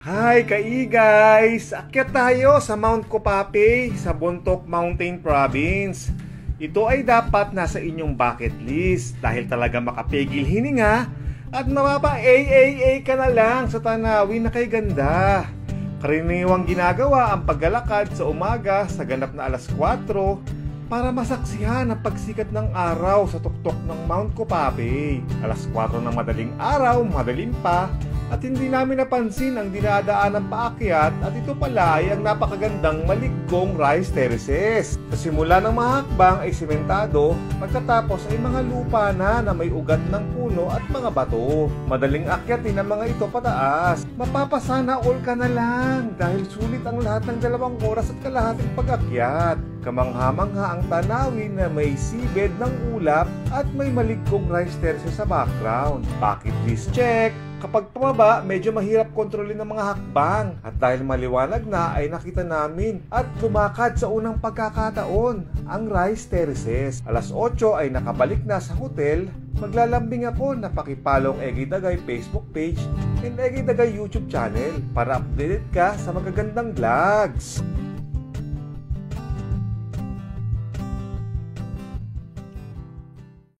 Hi, guys! Akyat tayo sa Mount Copape sa Bontoc Mountain Province. Ito ay dapat nasa inyong bucket list dahil talaga makapigil hininga at mapapa-AAA ka na lang sa tanawin na kay ganda. Karaniwang ginagawa ang paglalakad sa umaga sa ganap na alas 4 para masaksihan ang pagsikat ng araw sa tuktok ng Mount Copape. Alas 4 ng madaling araw, madaling pa, at hindi namin napansin ang dinadaan ng paakyat at ito pala ay ang napakagandang maligkong rice terraces. Sa simula ng mga hakbang ay sementado, pagkatapos ay mga lupa na may ugat ng puno at mga bato. Madaling akyatin ang mga ito pataas. Mapapasana all ka na lang dahil sulit ang lahat ng 2 oras at kalahating pag-akyat. Kamangha-mangha ang tanawin na may seabed ng ulap at may maligkong rice terraces sa background. Bucket list check! Kapag pababa, medyo mahirap kontrolin ng mga hakbang at dahil maliwanag na ay nakita namin at lumakad sa unang pagkakataon ang rice terraces. Alas 8 ay nakabalik na sa hotel. Maglalambing ako na pakipollow ang Eggy Dagay Facebook page and Eggy Dagay YouTube channel para updated ka sa magagandang vlogs.